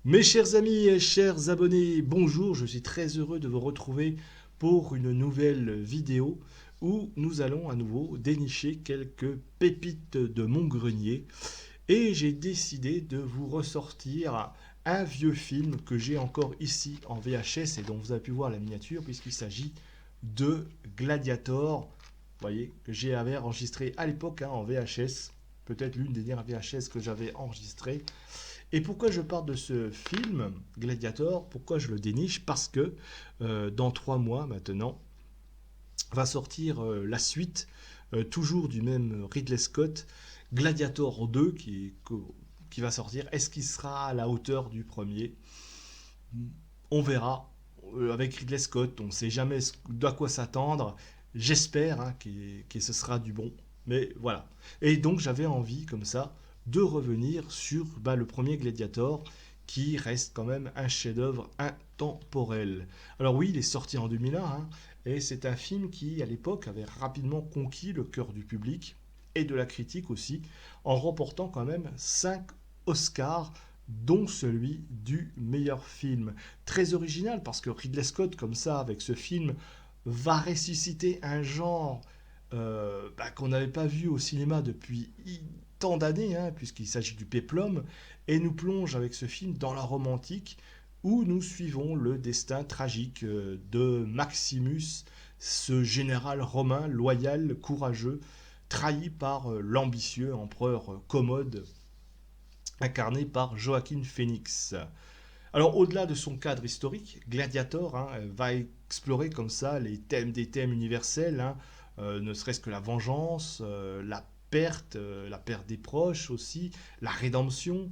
Mes chers amis et chers abonnés, bonjour, je suis très heureux de vous retrouver pour une nouvelle vidéo où nous allons à nouveau dénicher quelques pépites de mon grenier et j'ai décidé de vous ressortir un vieux film que j'ai encore ici en VHS et dont vous avez pu voir la miniature puisqu'il s'agit de Gladiator, vous voyez, que j'avais enregistré à l'époque en VHS, peut-être l'une des dernières VHS que j'avais enregistrées. Et pourquoi je parle de ce film, Gladiator? Pourquoi je le déniche? Parce que dans 3 mois maintenant, va sortir la suite, toujours du même Ridley Scott, Gladiator 2, qui va sortir. Est-ce qu'il sera à la hauteur du premier? On verra. Avec Ridley Scott, on ne sait jamais à quoi s'attendre. J'espère que ce sera du bon. Mais voilà. Et donc j'avais envie, comme ça, de revenir sur le premier Gladiator, qui reste quand même un chef-d'œuvre intemporel. Alors oui, il est sorti en 2001, et c'est un film qui, à l'époque, avait rapidement conquis le cœur du public et de la critique aussi, en remportant quand même 5 Oscars, dont celui du meilleur film. Très original parce que Ridley Scott, comme ça, avec ce film, va ressusciter un genre qu'on n'avait pas vu au cinéma depuis tant d'années, puisqu'il s'agit du péplum, et nous plonge avec ce film dans la romantique, où nous suivons le destin tragique de Maximus, ce général romain loyal, courageux, trahi par l'ambitieux empereur Commode, incarné par Joaquin Phoenix. Alors, au-delà de son cadre historique, Gladiator va explorer comme ça des thèmes universels, ne serait-ce que la vengeance, la perte des proches aussi, la rédemption,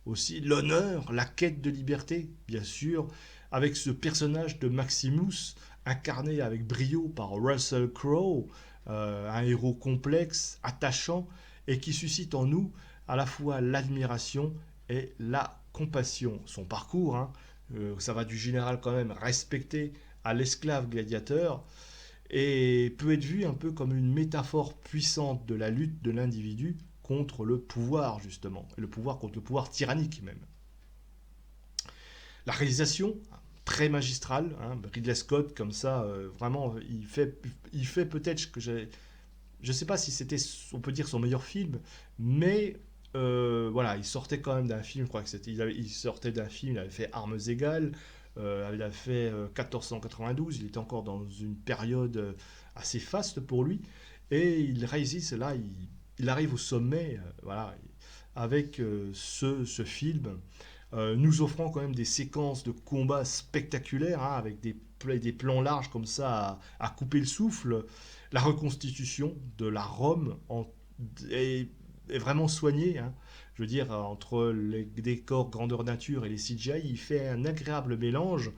aussi l'honneur, la quête de liberté, bien sûr, avec ce personnage de Maximus, incarné avec brio par Russell Crowe, un héros complexe, attachant, et qui suscite en nous à la fois l'admiration et la compassion. Son parcours, ça va du général quand même respecté à l'esclave gladiateur, et peut être vu un peu comme une métaphore puissante de la lutte de l'individu contre le pouvoir, justement, et le pouvoir contre le pouvoir tyrannique même. La réalisation, très magistrale, Ridley Scott, comme ça, vraiment, il fait peut-être que j'ai. Je ne sais pas si c'était, on peut dire, son meilleur film, mais voilà, il sortait quand même d'un film, je crois que c'était, il sortait d'un film, il avait fait Armes égales, il avait fait 1492, il était encore dans une période assez faste pour lui, et il réussit cela, il arrive au sommet, voilà, avec ce film, nous offrant quand même des séquences de combats spectaculaires, avec des plans larges comme ça à couper le souffle. La reconstitution de la Rome est vraiment soignée. Je veux dire, entre les décors grandeur nature et les CGI, il fait un agréable mélange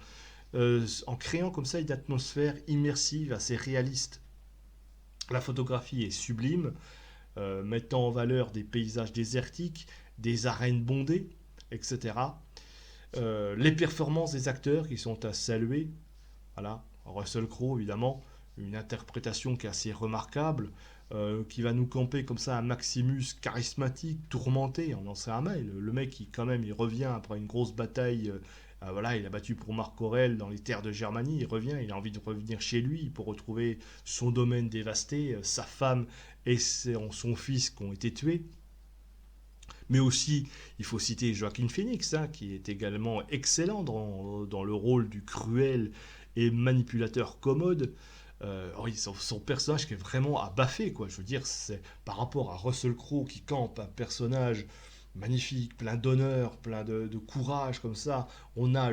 en créant comme ça une atmosphère immersive, assez réaliste. La photographie est sublime, mettant en valeur des paysages désertiques, des arènes bondées, etc. Les performances des acteurs qui sont à saluer. Voilà, Russell Crowe évidemment, une interprétation qui est assez remarquable, qui va nous camper comme ça un Maximus charismatique, tourmenté, on en sait un mail. Le mec, il, quand même, il revient après une grosse bataille. Voilà, il a battu pour Marc Aurèle dans les terres de Germanie. Il revient, il a envie de revenir chez lui pour retrouver son domaine dévasté, sa femme et son fils qui ont été tués. Mais aussi, il faut citer Joaquin Phoenix, qui est également excellent dans le rôle du cruel et manipulateur Commode. Oui, son personnage qui est vraiment à baffer, quoi. Je veux dire, c'est par rapport à Russell Crowe qui campe un personnage magnifique, plein d'honneur, plein de courage, comme ça. On a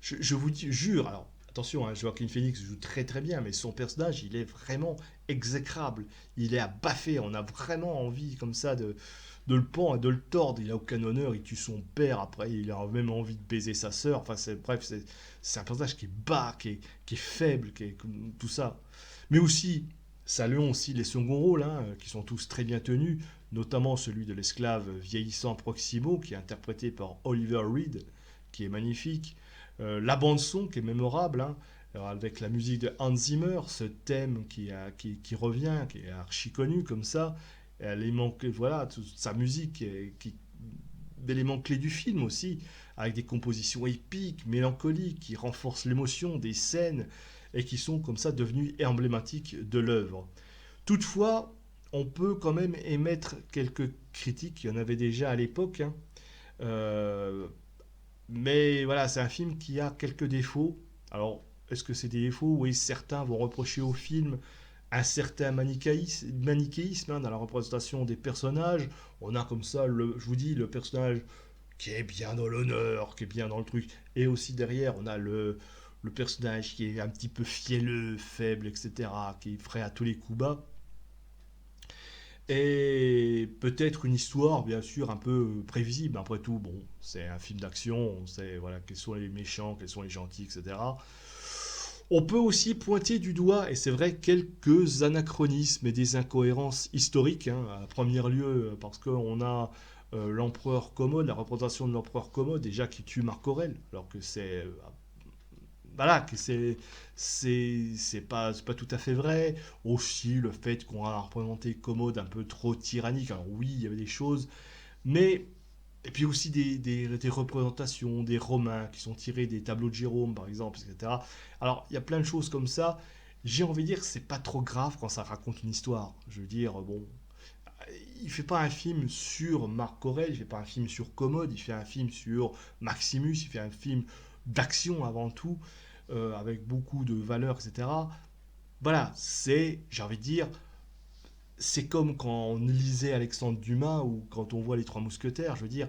je vous dis, jure, alors attention, Joaquin Phoenix joue très très bien, mais son personnage, il est vraiment exécrable. Il est à baffer, on a vraiment envie comme ça de le pendre et de le tordre. Il a aucun honneur, il tue son père, après il a même envie de baiser sa sœur. Enfin, bref, c'est un personnage qui est bas, qui est faible, qui est tout ça. Mais aussi, saluons aussi les seconds rôles, qui sont tous très bien tenus, notamment celui de l'esclave vieillissant Proximo, qui est interprété par Oliver Reed, qui est magnifique. La bande-son, qui est mémorable, alors, avec la musique de Hans Zimmer, ce thème qui revient, qui est archi connu comme ça. Elle est manquée, voilà, toute sa musique d'éléments clés du film aussi, avec des compositions épiques, mélancoliques, qui renforcent l'émotion des scènes et qui sont comme ça devenues emblématiques de l'œuvre. Toutefois, on peut quand même émettre quelques critiques, il y en avait déjà à l'époque, hein. Euh, mais voilà, c'est un film qui a quelques défauts. Alors, est-ce que c'est des défauts? Oui, certains vont reprocher au film un certain manichéisme, hein, dans la représentation des personnages. On a comme ça, je vous dis, le personnage qui est bien dans l'honneur, qui est bien dans le truc. Et aussi derrière, on a le personnage qui est un petit peu fielleux, faible, etc., qui est prêt à tous les coups bas. Et peut-être une histoire, bien sûr, un peu prévisible. Après tout, bon, c'est un film d'action, on sait voilà, quels sont les méchants, quels sont les gentils, etc. On peut aussi pointer du doigt, et c'est vrai, quelques anachronismes et des incohérences historiques, hein, à premier lieu, parce qu'on a l'empereur Commode, la représentation de l'empereur Commode, déjà qui tue Marc Aurèle, alors que c'est voilà, que c'est pas tout à fait vrai. Aussi, le fait qu'on a représenté Commode un peu trop tyrannique. Alors oui, il y avait des choses, mais et puis aussi des représentations, des Romains qui sont tirés des tableaux de Jérôme, par exemple, etc. Alors, il y a plein de choses comme ça. J'ai envie de dire que c'est pas trop grave quand ça raconte une histoire. Je veux dire, bon, il fait pas un film sur Marc Aurèle, il fait pas un film sur Commode, il fait un film sur Maximus, il fait un film d'action avant tout, avec beaucoup de valeurs, etc. Voilà, j'ai envie de dire, c'est comme quand on lisait Alexandre Dumas ou quand on voit Les Trois Mousquetaires, je veux dire,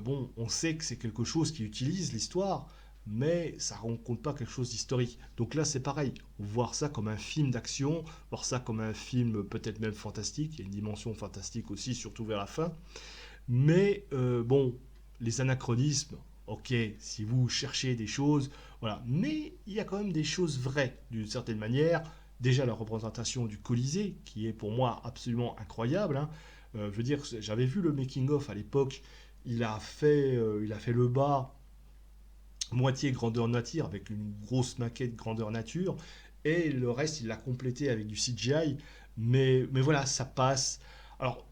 bon, on sait que c'est quelque chose qui utilise l'histoire, mais ça ne raconte pas quelque chose d'historique. Donc là, c'est pareil, voir ça comme un film d'action, voir ça comme un film peut-être même fantastique, il y a une dimension fantastique aussi, surtout vers la fin, mais bon, les anachronismes, ok, si vous cherchez des choses, voilà. Mais il y a quand même des choses vraies, d'une certaine manière. Déjà, la représentation du Colisée, qui est pour moi absolument incroyable, hein. Je veux dire, j'avais vu le making-of à l'époque. Il a fait le bas moitié grandeur nature, avec une grosse maquette grandeur nature. Et le reste, il l'a complété avec du CGI. Mais voilà, ça passe. Alors,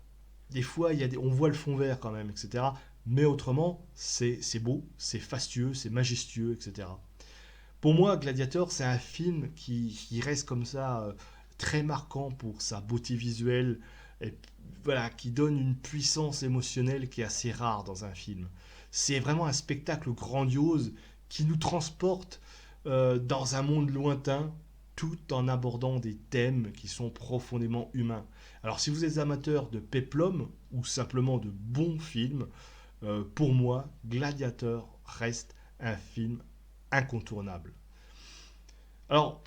des fois, on voit le fond vert quand même, etc. Mais autrement, c'est beau, c'est fastueux, c'est majestueux, etc. Pour moi, Gladiator, c'est un film qui reste comme ça, très marquant pour sa beauté visuelle, et voilà, qui donne une puissance émotionnelle qui est assez rare dans un film. C'est vraiment un spectacle grandiose qui nous transporte dans un monde lointain, tout en abordant des thèmes qui sont profondément humains. Alors, si vous êtes amateur de péplum ou simplement de bons films, pour moi, Gladiator reste un film incontournable. Alors,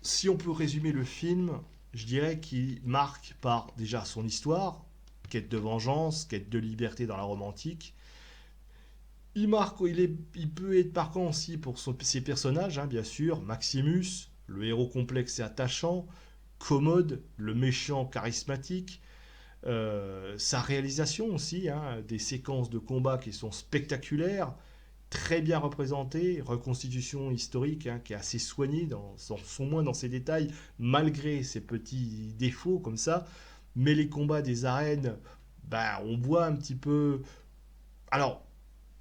si on peut résumer le film, je dirais qu'il marque par déjà son histoire, quête de vengeance, quête de liberté dans la Rome antique. Il peut être marquant aussi pour ses personnages, hein, bien sûr. Maximus, le héros complexe et attachant. Commode, le méchant charismatique. Sa réalisation aussi, hein, des séquences de combat qui sont spectaculaires, très bien représentées, reconstitution historique, hein, qui est assez soignée, son moins dans ses détails, malgré ses petits défauts comme ça. Mais les combats des arènes, bah, on voit un petit peu. Alors,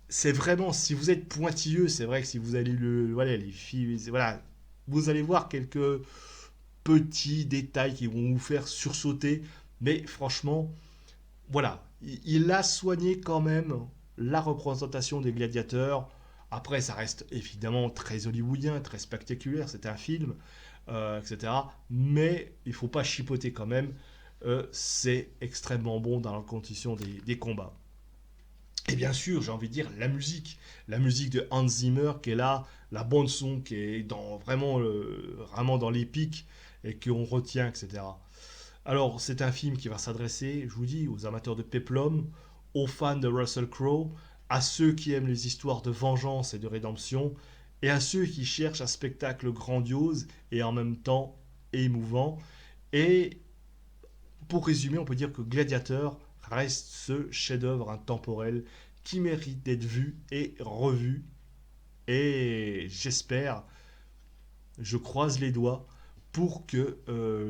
c'est vraiment, si vous êtes pointilleux, c'est vrai que si vous allez voilà, les filles, voilà, vous allez voir quelques petits détails qui vont vous faire sursauter. Mais franchement, voilà, il a soigné quand même la représentation des gladiateurs. Après, ça reste évidemment très hollywoodien, très spectaculaire, c'est un film, etc. Mais il faut pas chipoter quand même. C'est extrêmement bon dans la condition des combats. Et bien sûr, j'ai envie de dire la musique de Hans Zimmer qui est là, la bande son qui est vraiment dans l'épique et qu'on retient, etc. Alors, c'est un film qui va s'adresser, je vous dis, aux amateurs de péplum, aux fans de Russell Crowe, à ceux qui aiment les histoires de vengeance et de rédemption, et à ceux qui cherchent un spectacle grandiose et en même temps émouvant. Et pour résumer, on peut dire que Gladiator reste ce chef-d'œuvre intemporel qui mérite d'être vu et revu. Et j'espère, je croise les doigts pour que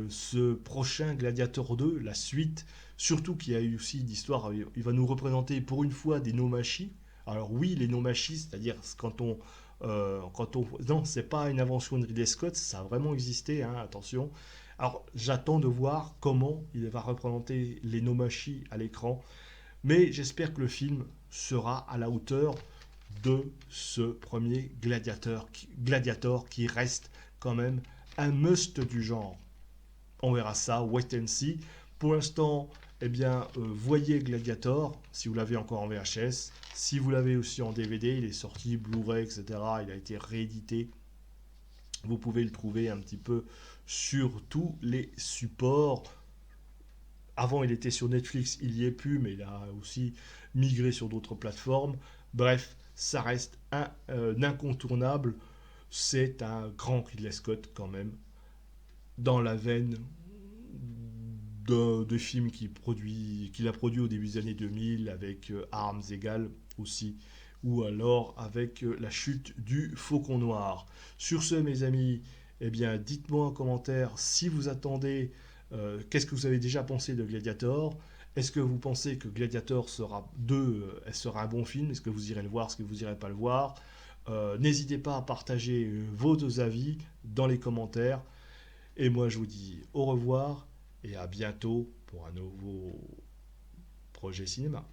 ce prochain Gladiator 2, la suite, Surtout qu'il y a eu aussi l'histoire, il va nous représenter pour une fois des nomachis. Alors oui, les nomachis, c'est-à-dire non, c'est pas une invention de Ridley Scott, ça a vraiment existé, hein, attention. Alors j'attends de voir comment il va représenter les nomachis à l'écran, mais j'espère que le film sera à la hauteur de ce premier Gladiator qui reste quand même un must du genre. On verra ça, wait and see. Pour l'instant, eh bien, voyez Gladiator, si vous l'avez encore en VHS. Si vous l'avez aussi en DVD, il est sorti, Blu-ray, etc. Il a été réédité. Vous pouvez le trouver un petit peu sur tous les supports. Avant, il était sur Netflix, il y est plus, mais il a aussi migré sur d'autres plateformes. Bref, ça reste un incontournable. C'est un grand Ridley Scott quand même, dans la veine de films qu'il a produit au début des années 2000 avec Armes égales aussi, ou alors avec La chute du Faucon Noir. Sur ce, mes amis, eh bien, dites-moi en commentaire si vous attendez, qu'est-ce que vous avez déjà pensé de Gladiator. Est-ce que vous pensez que Gladiator sera un bon film? Est-ce que vous irez le voir? Est-ce que vous irez pas le voir? N'hésitez pas à partager vos deux avis dans les commentaires. Et moi, je vous dis au revoir et à bientôt pour un nouveau projet cinéma.